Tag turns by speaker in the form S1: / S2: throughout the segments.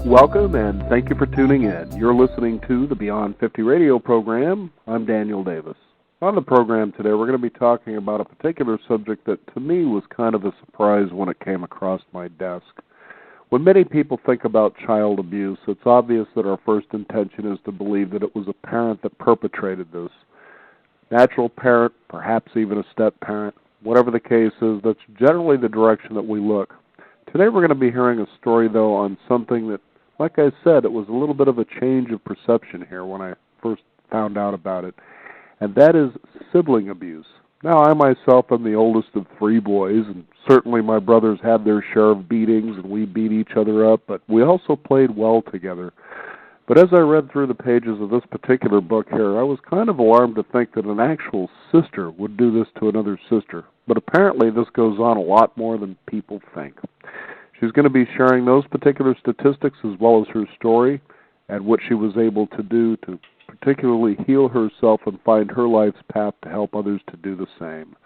S1: Welcome and thank you for tuning in. You're listening to the Beyond 50 radio program. I'm Daniel Davis. On the program today, we're going to be talking about a particular subject that to me was kind of a surprise when it came across my desk. When many people think about child abuse, it's obvious that our first intention is to believe that it was a parent that perpetrated this. Natural parent, perhaps even a step-parent, whatever the case is, that's generally the direction that we look. Today we're going to be hearing a story, though, on something that, like I said, it was a little bit of a change of perception here when I first found out about it, and that is sibling abuse. Now, I myself am the oldest of three boys, and certainly my brothers had their share of beatings, and we beat each other up, but we also played well together. But as I read through the pages of this particular book here, I was kind of alarmed to think that an actual sister would do this to another sister. But apparently this goes on a lot more than people think. She's going to be sharing those particular statistics as well as her story and what she was able to do to particularly heal herself and find her life's path to help others to do the same.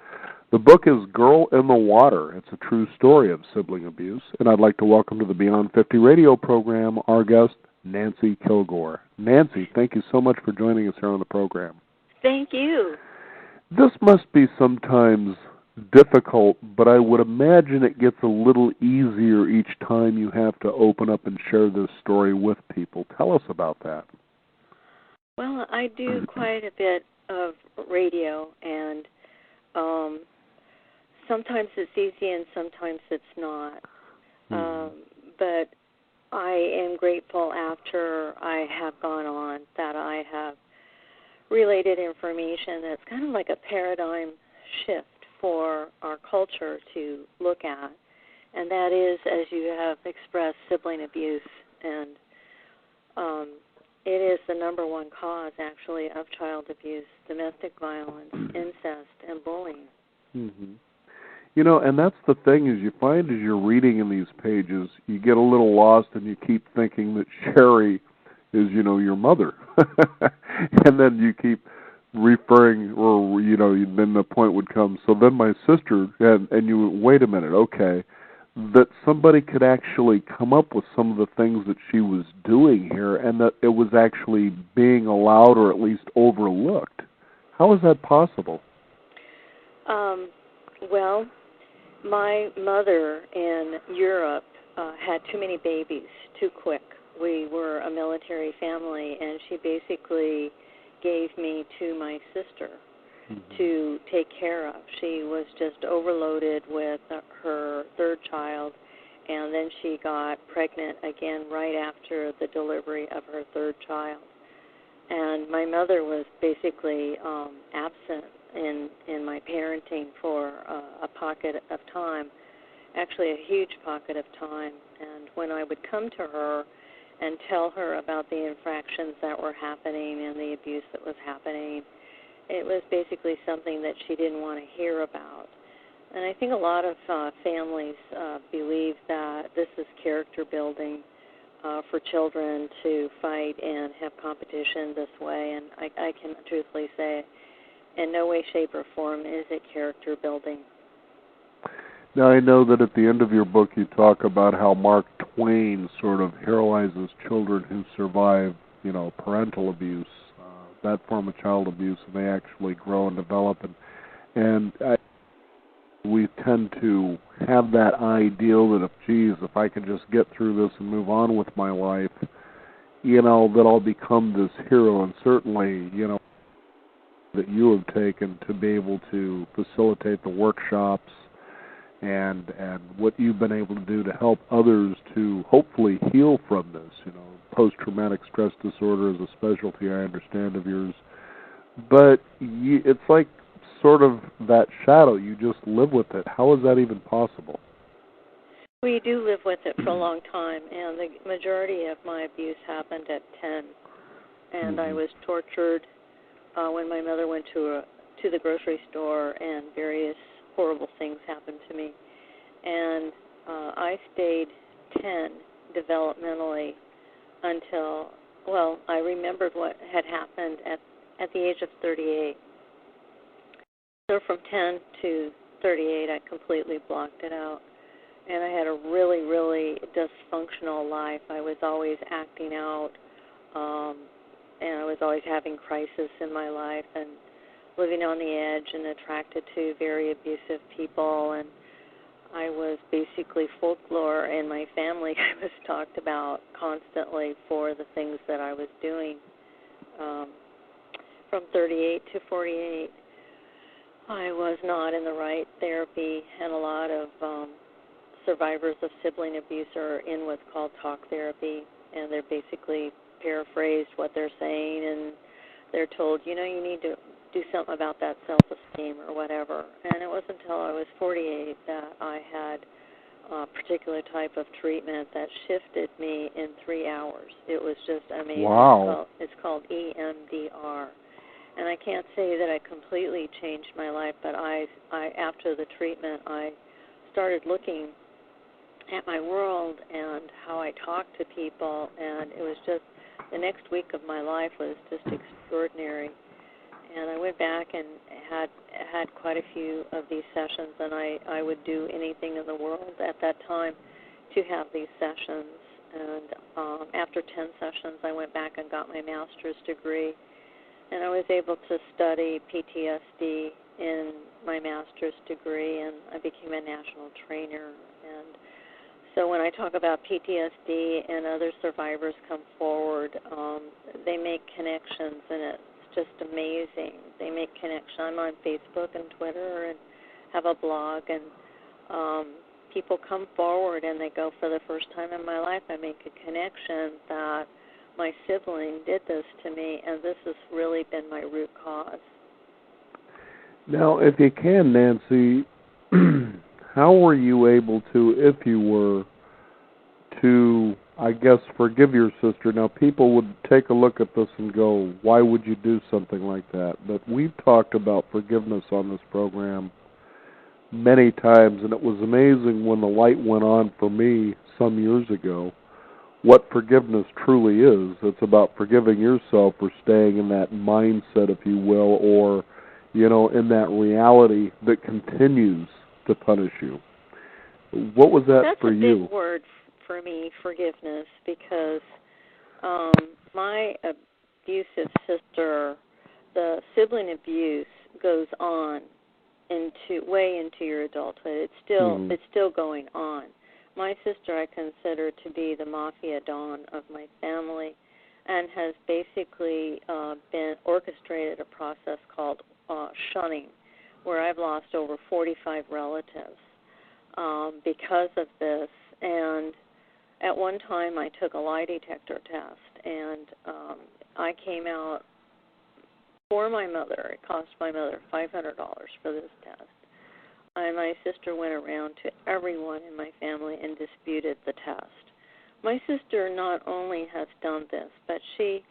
S1: The book is Girl in the Water. It's a true story of sibling abuse. And I'd like to welcome to the Beyond 50 radio program our guest, Nancy Kilgore. Nancy, thank you so much for joining us here on the program.
S2: Thank you.
S1: This must be sometimes difficult, but I would imagine it gets a little easier each time you have to open up and share this story with people. Tell us about that.
S2: Well, I do quite a bit of radio, and sometimes it's easy and sometimes it's not. But I am grateful after I have gone on that I have related information that's kind of like a paradigm shift for our culture to look at, and that is, as you have expressed, sibling abuse, and it is the number one cause, actually, of child abuse, domestic violence, incest, and bullying.
S1: Mm-hmm. You know, and that's the thing is you find as you're reading in these pages, you get a little lost and you keep thinking that Sherry is, you know, your mother. And then you keep referring, or, you know, then the point would come, so then my sister, and you wait a minute, okay, that somebody could actually come up with some of the things that she was doing here and that it was actually being allowed or at least overlooked. How is that possible?
S2: Well, my mother in Europe had too many babies too quick. We were a military family, and she basically gave me to my sister to take care of. She was just overloaded with her third child, and then she got pregnant again right after the delivery of her third child. And my mother was basically absent in my parenting for a pocket of time, actually a huge pocket of time. And when I would come to her and tell her about the infractions that were happening and the abuse that was happening, it was basically something that she didn't want to hear about. And I think a lot of families believe that this is character building for children to fight and have competition this way. And I can truthfully say, in no way, shape, or form is it character building.
S1: Now, I know that at the end of your book you talk about how Mark Twain sort of heroizes children who survive, you know, parental abuse, that form of child abuse, and they actually grow and develop. And we tend to have that ideal that if I can just get through this and move on with my life, you know, that I'll become this hero. And certainly, you know, that you have taken to be able to facilitate the workshops and what you've been able to do to help others to hopefully heal from this. You know, post-traumatic stress disorder is a specialty, I understand, of yours. But it's like sort of that shadow. You just live with it. How is that even possible?
S2: We do live with it for a long time, and the majority of my abuse happened at 10. And I was tortured when my mother went to the grocery store, and various horrible things happened to me. And I stayed 10 developmentally until, well, I remembered what had happened at the age of 38. So from 10 to 38, I completely blocked it out. and I had a really, really dysfunctional life. I was always acting out, and I was always having crisis in my life and living on the edge and attracted to very abusive people. And I was basically folklore in my family. I was talked about constantly for the things that I was doing. From 38 to 48, I was not in the right therapy, and a lot of survivors of sibling abuse are in what's called talk therapy, and they're basically paraphrased what they're saying, and they're told, you need to do something about that self-esteem or whatever. And it wasn't until I was 48 that I had a particular type of treatment that shifted me in 3 hours. It was just amazing.
S1: Wow.
S2: It's called EMDR. And I can't say that I completely changed my life, but I after the treatment, I started looking at my world and how I talked to people, and it was just, the next week of my life was just extraordinary. And I went back and had quite a few of these sessions, and I would do anything in the world at that time to have these sessions. And after 10 sessions, I went back and got my master's degree, and I was able to study PTSD in my master's degree, and I became a national trainer. And so when I talk about PTSD and other survivors come forward, they make connections, and it's just amazing. They make connections. I'm on Facebook and Twitter and have a blog, and people come forward and they go, for the first time in my life, I make a connection that my sibling did this to me, and this has really been my root cause.
S1: Now, if you can, Nancy, how were you able to, if you were, to, I guess, forgive your sister? Now, people would take a look at this and go, why would you do something like that? But we've talked about forgiveness on this program many times, and it was amazing when the light went on for me some years ago what forgiveness truly is. It's about forgiving yourself for staying in that mindset, if you will, or, in that reality that continues to punish you. What was that for you?
S2: That's a big word for me, forgiveness, because my abusive sister, the sibling abuse goes on way into your adulthood. It's still going on. My sister I consider to be the mafia don of my family, and has basically been orchestrated a process called shunning, where I've lost over 45 relatives because of this. And at one time I took a lie detector test, and I came out for my mother. It cost my mother $500 for this test. And my sister went around to everyone in my family and disputed the test. My sister not only has done this, but she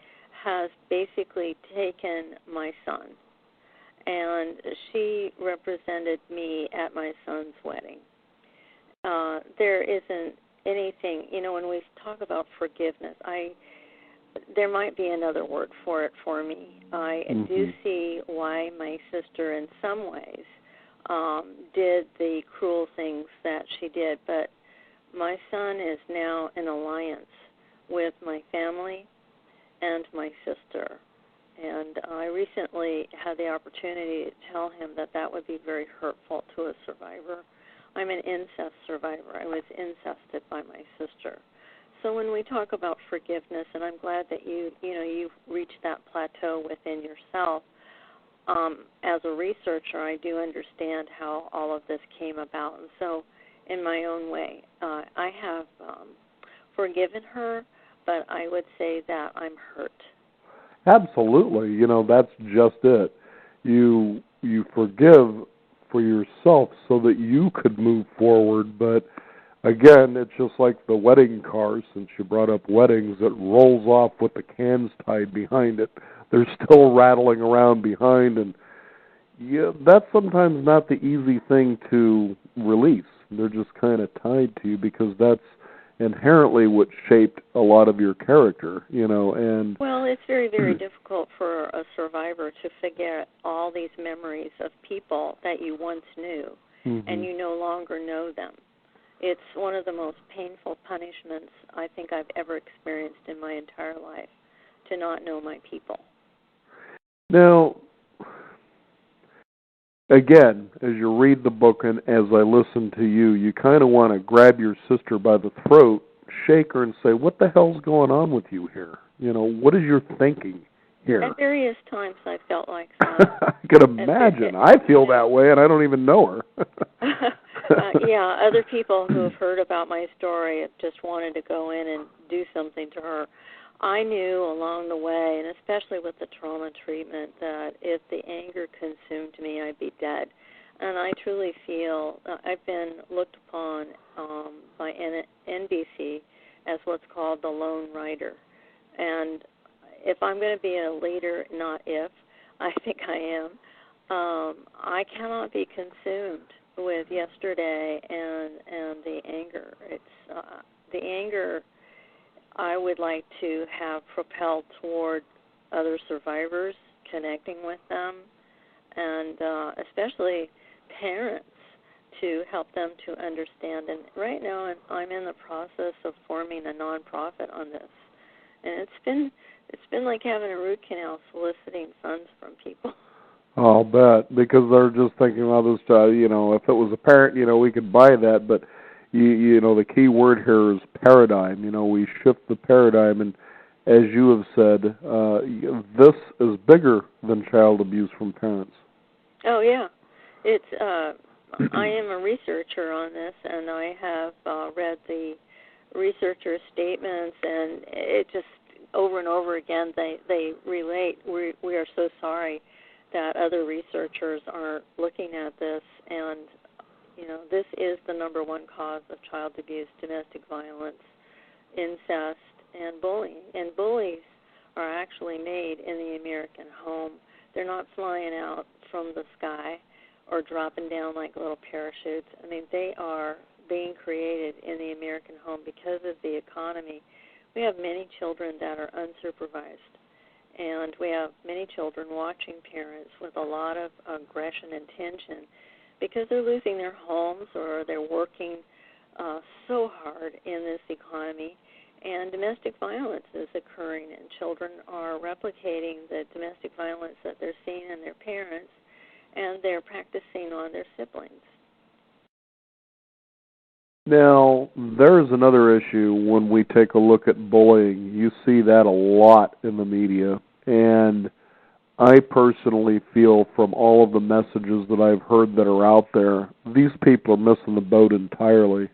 S2: has basically taken my son, and she represented me at my son's wedding. There isn't anything, when we talk about forgiveness, there might be another word for it for me. I do see why my sister in some ways did the cruel things that she did, but my son is now in alliance with my family and my sister. And I recently had the opportunity to tell him that would be very hurtful to a survivor. I'm an incest survivor. I was incested by my sister. So when we talk about forgiveness, and I'm glad that you've reached that plateau within yourself, as a researcher, I do understand how all of this came about. And so in my own way, I have forgiven her, but I would say that I'm hurt.
S1: Absolutely. That's just it. You forgive for yourself so that you could move forward, but again, it's just like the wedding car, since you brought up weddings, it rolls off with the cans tied behind it. They're still rattling around behind, and that's sometimes not the easy thing to release. They're just kind of tied to you because that's inherently what shaped a lot of your character, and...
S2: Well, it's very, very difficult for a survivor to forget all these memories of people that you once knew, and you no longer know them. It's one of the most painful punishments I think I've ever experienced in my entire life, to not know my people.
S1: Now, again, as you read the book and as I listen to you, you kind of want to grab your sister by the throat, shake her, and say, what the hell's going on with you here? You know, what is your thinking here?
S2: At various times I felt like that.
S1: I can imagine. I feel that way, and I don't even know her.
S2: Yeah, other people who have heard about my story have just wanted to go in and do something to her. I knew along the way, and especially with the trauma treatment, that if the anger consumed me, I'd be dead. And I truly feel I've been looked upon by NBC as what's called the lone rider. And if I'm going to be a leader, not if, I think I am, I cannot be consumed with yesterday and the anger. It's the anger I would like to have propelled toward other survivors, connecting with them, and especially parents, to help them to understand. And right now I'm in the process of forming a nonprofit on this. And it's been like having a root canal, soliciting funds from people.
S1: I'll bet, because they're just thinking about this, if it was a parent, we could buy that, but you know, the key word here is paradigm. We shift the paradigm, and as you have said, this is bigger than child abuse from parents.
S2: Oh, yeah. It's I am a researcher on this, and I have read the researchers' statements, and it just over and over again they relate. We are so sorry that other researchers aren't looking at this, and this is the number one cause of child abuse, domestic violence, incest, and bullying. And bullies are actually made in the American home. They're not flying out from the sky or dropping down like little parachutes. I mean, they are being created in the American home because of the economy. We have many children that are unsupervised, and we have many children watching parents with a lot of aggression and tension because they're losing their homes or they're working so hard in this economy, and domestic violence is occurring, and children are replicating the domestic violence that they're seeing in their parents, and they're practicing on their siblings.
S1: Now, there's another issue when we take a look at bullying. You see that a lot in the media, and I personally feel from all of the messages that I've heard that are out there, these people are missing the boat entirely.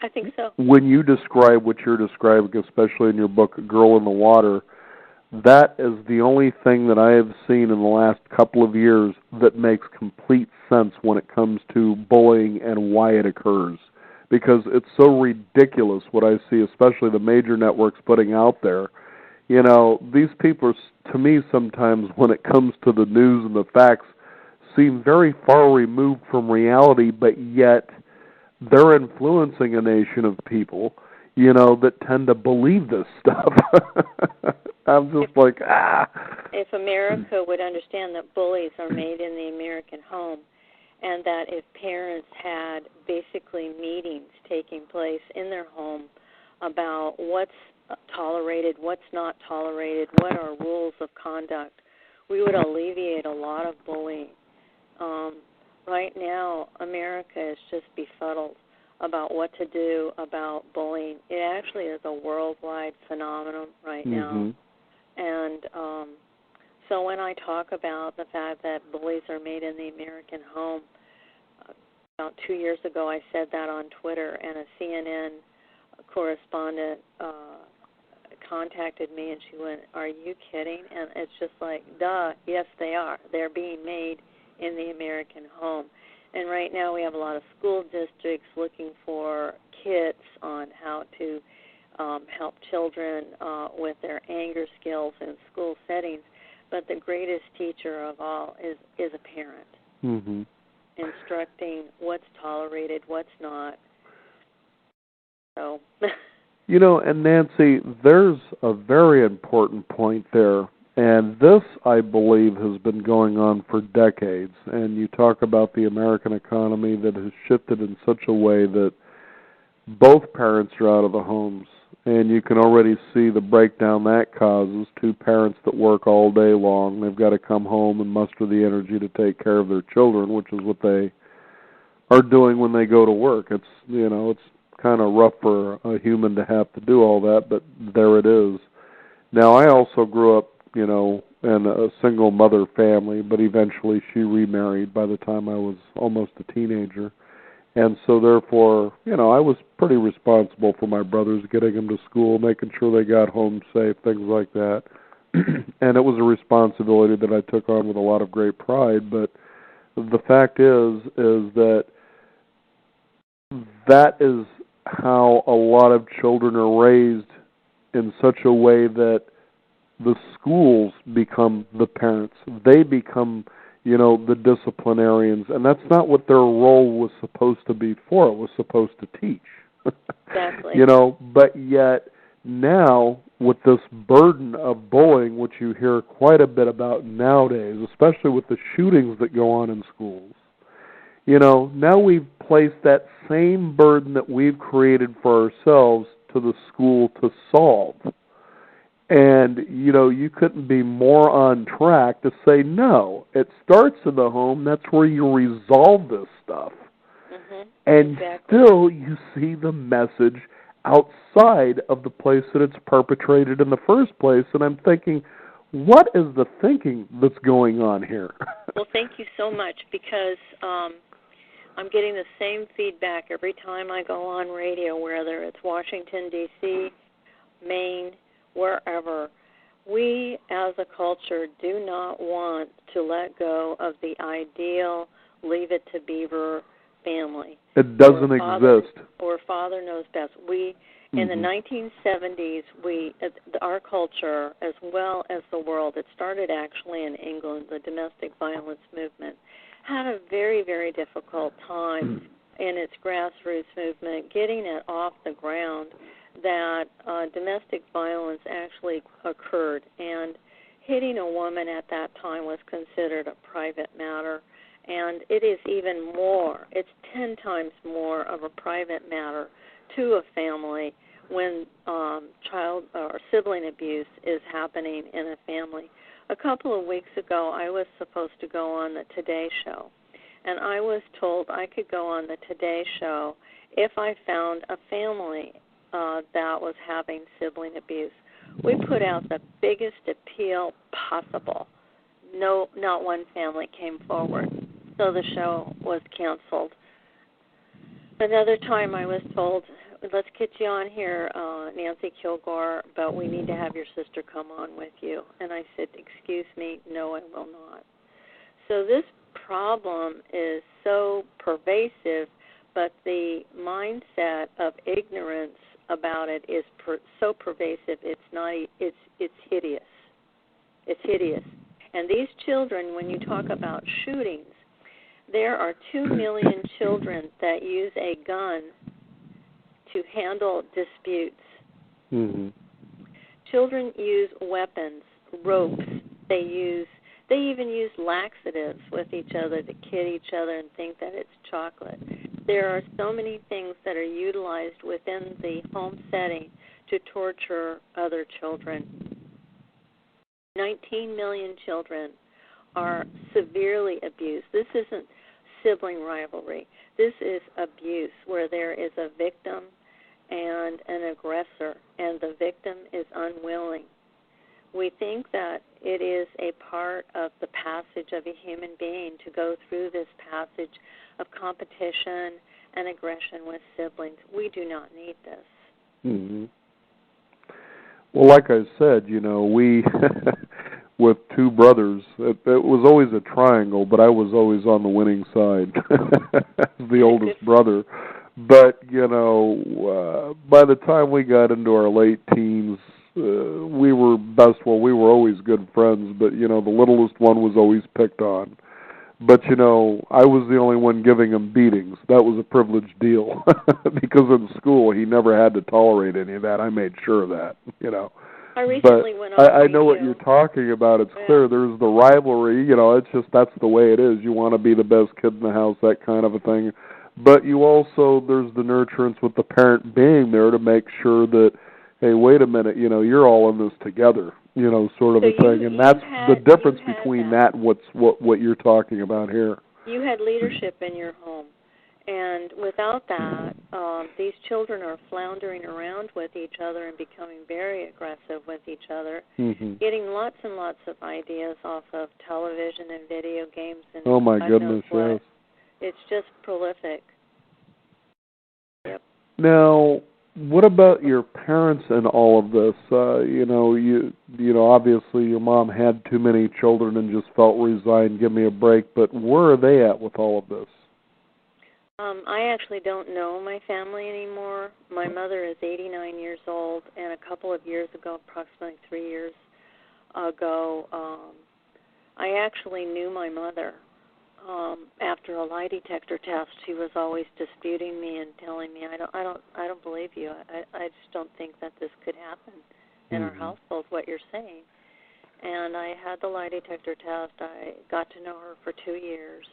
S2: I think so.
S1: When you describe what you're describing, especially in your book, Girl in the Water, that is the only thing that I have seen in the last couple of years that makes complete sense when it comes to bullying and why it occurs. Because it's so ridiculous what I see, especially the major networks putting out there. These people are, to me, sometimes when it comes to the news and the facts, seem very far removed from reality, but yet they're influencing a nation of people, that tend to believe this stuff. I'm just
S2: If America would understand that bullies are made in the American home, and that if parents had basically meetings taking place in their home about what's tolerated, what's not tolerated, what are rules of conduct, we would alleviate a lot of bullying. Right now, America is just befuddled about what to do about bullying. It actually is a worldwide phenomenon right now. And so when I talk about the fact that bullies are made in the American home, about 2 years ago I said that on Twitter, and a CNN correspondent contacted me, and she went, "Are you kidding?" And it's just like, duh, yes they are. They're being made in the American home. And right now we have a lot of school districts looking for kits on how to help children with their anger skills in school settings. But the greatest teacher of all is a parent, instructing what's tolerated, what's not. So,
S1: and Nancy, there's a very important point there. And this, I believe, has been going on for decades. And you talk about the American economy that has shifted in such a way that both parents are out of the homes. And you can already see the breakdown that causes. Two parents that work all day long, they've got to come home and muster the energy to take care of their children, which is what they are doing when they go to work. It's, it's kind of rough for a human to have to do all that, but there it is. Now, I also grew up, in a single mother family, but eventually she remarried by the time I was almost a teenager. And so, therefore, I was pretty responsible for my brothers, getting them to school, making sure they got home safe, things like that. And it was a responsibility that I took on with a lot of great pride. But the fact is that is how a lot of children are raised, in such a way that the schools become the parents. They become, the disciplinarians, and that's not what their role was supposed to be for. It was supposed to teach.
S2: Exactly.
S1: But yet now, with this burden of bullying, which you hear quite a bit about nowadays, especially with the shootings that go on in schools, now we've placed that same burden that we've created for ourselves to the school to solve. And, you couldn't be more on track to say, no, it starts in the home. That's where you resolve this stuff.
S2: Mm-hmm.
S1: And
S2: exactly.
S1: Still you see the message outside of the place that it's perpetrated in the first place. And I'm thinking, what is the thinking that's going on here?
S2: Well, thank you so much, because I'm getting the same feedback every time I go on radio, whether it's Washington, D.C., Maine, wherever. We as a culture do not want to let go of the ideal leave it to beaver family.
S1: It doesn't exist.
S2: Or father knows best. In the 1970s, our culture, as well as the world, it started actually in England, the domestic violence movement, had a very, very difficult time in its grassroots movement getting it off the ground, that domestic violence actually occurred, and hitting a woman at that time was considered a private matter, and it is even more, it's 10 times more of a private matter to a family when child or sibling abuse is happening in a family. A couple of weeks ago, I was supposed to go on the Today Show, and I was told I could go on the Today Show if I found a family that was having sibling abuse. We put out the biggest appeal possible. No, not one family came forward, so the show was canceled. Another time I was told, let's get you on here, Nancy Kilgore, but we need to have your sister come on with you. And I said, excuse me, no, I will not. So this problem is so pervasive, but the mindset of ignorance about it is so pervasive. It's hideous. It's hideous. And these children, when you talk about shootings, there are 2 million children that use a gun to handle disputes.
S1: Mm-hmm.
S2: Children use weapons, ropes. They even use laxatives with each other to kid each other and think that it's chocolate. There are so many things that are utilized within the home setting to torture other children. 19 million children are severely abused. This isn't sibling rivalry. This is abuse where there is a victim and an aggressor, and the victim is unwilling. We think that it is a part of the passage of a human being to go through this passage of competition and aggression with siblings. We do not need this.
S1: Mm-hmm. Well, like I said, we, with two brothers, it was always a triangle, but I was always on the winning side as the oldest brother. But, by the time we got into our late teens, we were we were always good friends, but, the littlest one was always picked on. But, I was the only one giving him beatings. That was a privileged deal because in school he never had to tolerate any of that. I made sure of that,
S2: I recently went on
S1: I know what you're talking about. It's clear there's the rivalry, it's just that's the way it is. You want to be the best kid in the house, that kind of a thing. But you also, there's the nurturance with the parent being there to make sure that, hey, wait a minute, you're all in this together, sort of
S2: So
S1: a thing. And that's the difference between that and what you're talking about here.
S2: You had leadership in your home. And without that, these children are floundering around with each other and becoming very aggressive with each other, getting lots and lots of ideas off of television and video games. And
S1: oh, my goodness, yes.
S2: It's just prolific. Yep.
S1: Now, what about your parents and all of this? Obviously your mom had too many children and just felt resigned, give me a break, but where are they at with all of this?
S2: I actually don't know my family anymore. My mother is 89 years old, and a couple of years ago, approximately 3 years ago, I actually knew my mother. After a lie detector test, she was always disputing me and telling me, I don't believe you. I just don't think that this could happen in our household, what you're saying. And I had the lie detector test. I got to know her for 2 years.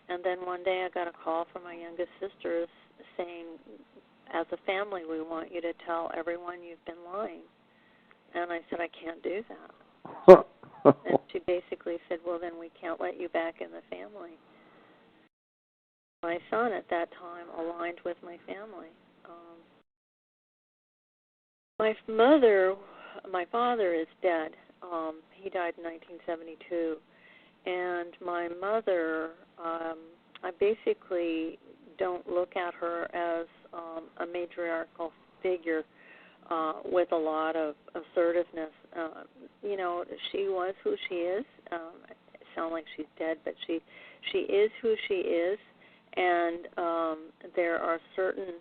S2: And then one day I got a call from my youngest sister saying, as a family, we want you to tell everyone you've been lying. And I said, I can't do that. And she basically said, well, then we can't let you back in the family. My son at that time aligned with my family. My father is dead. He died in 1972. And my mother, I basically don't look at her as a matriarchal figure with a lot of assertiveness. She was who she is. It sounds like she's dead, but she is who she is. And there are certain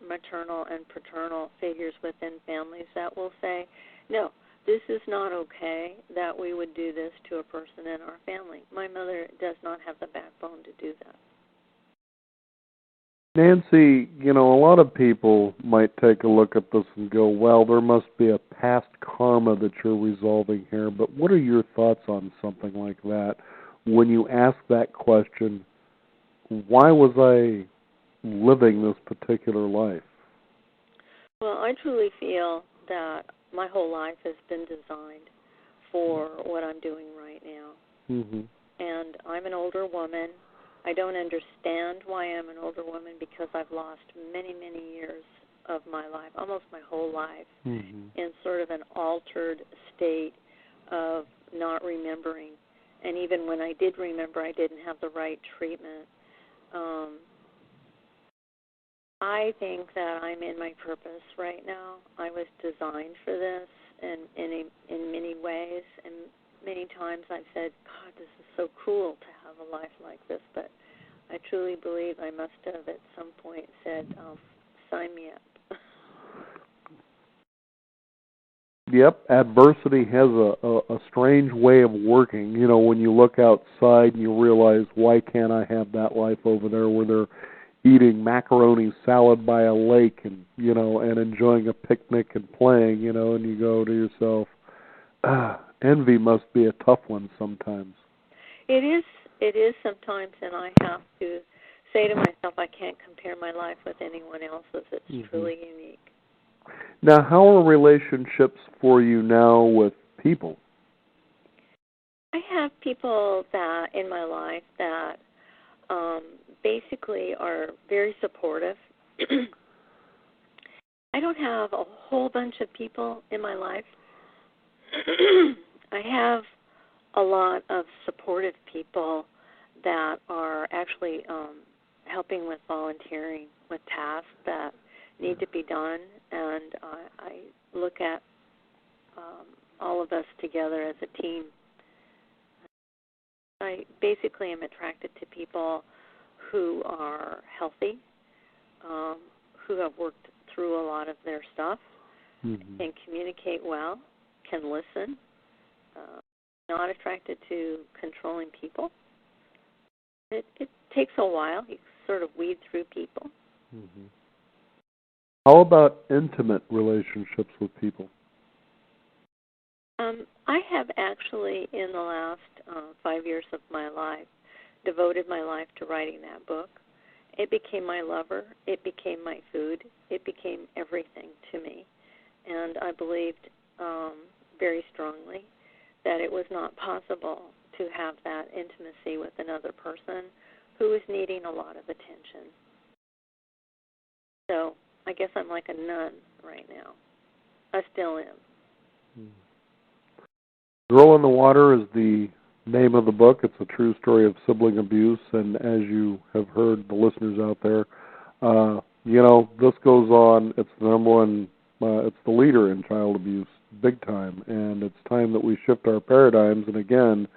S2: maternal and paternal figures within families that will say, no, this is not okay that we would do this to a person in our family. My mother does not have the backbone to do that.
S1: Nancy, a lot of people might take a look at this and go, well, there must be a past karma that you're resolving here. But what are your thoughts on something like that? When you ask that question, why was I living this particular life?
S2: Well, I truly feel that my whole life has been designed for what I'm doing right now. And I'm an older woman. I don't understand why I'm an older woman because I've lost many, many years of my life, almost my whole life, in sort of an altered state of not remembering. And even when I did remember, I didn't have the right treatment. I think that I'm in my purpose right now. I was designed for this in many ways, and many times I've said, God, this is so cruel to have a life like this, but I truly believe I must have at some point said, sign me up.
S1: Yep, adversity has a strange way of working. When you look outside and you realize, why can't I have that life over there where they're eating macaroni salad by a lake and and enjoying a picnic and playing, and you go to yourself, envy must be a tough one sometimes.
S2: It is sometimes, and I have to say to myself, I can't compare my life with anyone else's. It's truly unique.
S1: Now, how are relationships for you now with people?
S2: I have people that in my life that basically are very supportive. I don't have a whole bunch of people in my life. I have a lot of supportive people that are actually helping with volunteering, with tasks that need to be done, and I look at all of us together as a team. I basically am attracted to people who are healthy, who have worked through a lot of their stuff, can communicate well, can listen, not attracted to controlling people. It takes a while. You sort of weed through people.
S1: How about intimate relationships with people?
S2: I have actually, in the last 5 years of my life, devoted my life to writing that book. It became my lover. It became my food. It became everything to me. And I believed very strongly that it was not possible to have that intimacy with another person who was needing a lot of attention. So I guess I'm like a nun right now. I still am.
S1: Girl in the Water is the name of the book. It's a true story of sibling abuse, and as you have heard, the listeners out there, this goes on. It's the number one, it's the leader in child abuse, big time, and it's time that we shift our paradigms. And again,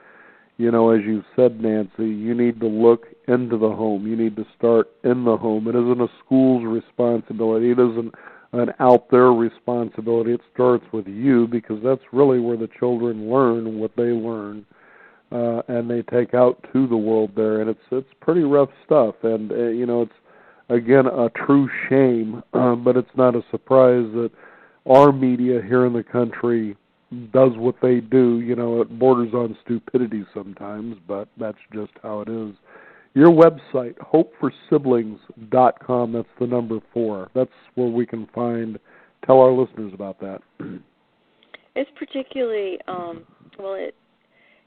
S1: as you said, Nancy, you need to look into the home. You need to start in the home. It isn't a school's responsibility. It isn't an out there responsibility. It starts with you, because that's really where the children learn what they learn, and they take out to the world there. And it's pretty rough stuff. And it's again a true shame, but it's not a surprise that our media here in the country does what they do. It borders on stupidity sometimes, but that's just how it is. Your website, hopeforsiblings.com, that's the number 4. That's where we can tell our listeners about that.
S2: It's particularly,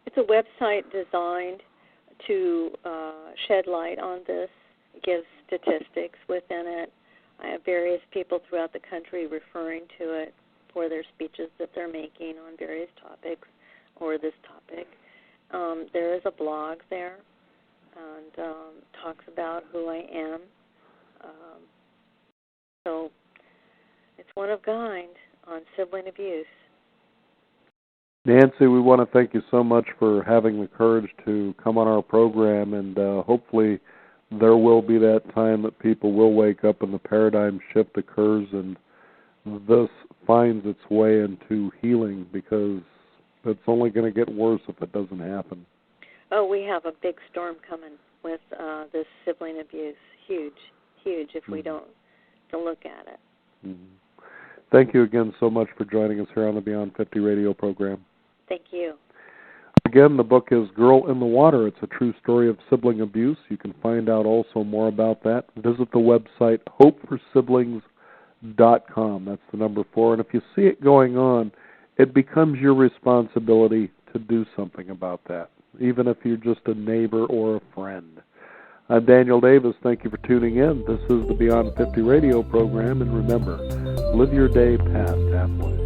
S2: it's a website designed to shed light on this. It gives statistics within it. I have various people throughout the country referring to it for their speeches that they're making on various topics or this topic. There is a blog there and talks about who I am. So it's one of kind on sibling abuse.
S1: Nancy, we want to thank you so much for having the courage to come on our program, and hopefully there will be that time that people will wake up and the paradigm shift occurs and this finds its way into healing, because it's only going to get worse if it doesn't happen.
S2: Oh, we have a big storm coming with this sibling abuse. Huge if we don't look at it.
S1: Mm-hmm. Thank you again so much for joining us here on the Beyond 50 radio program.
S2: Thank you.
S1: Again, the book is Girl in the Water. It's a true story of sibling abuse. You can find out also more about that. Visit the website hopeforsiblings.com. That's the number 4. And if you see it going on, it becomes your responsibility to do something about that, even if you're just a neighbor or a friend. I'm Daniel Davis. Thank you for tuning in. This is the Beyond 50 radio program. And remember, live your day past halfway.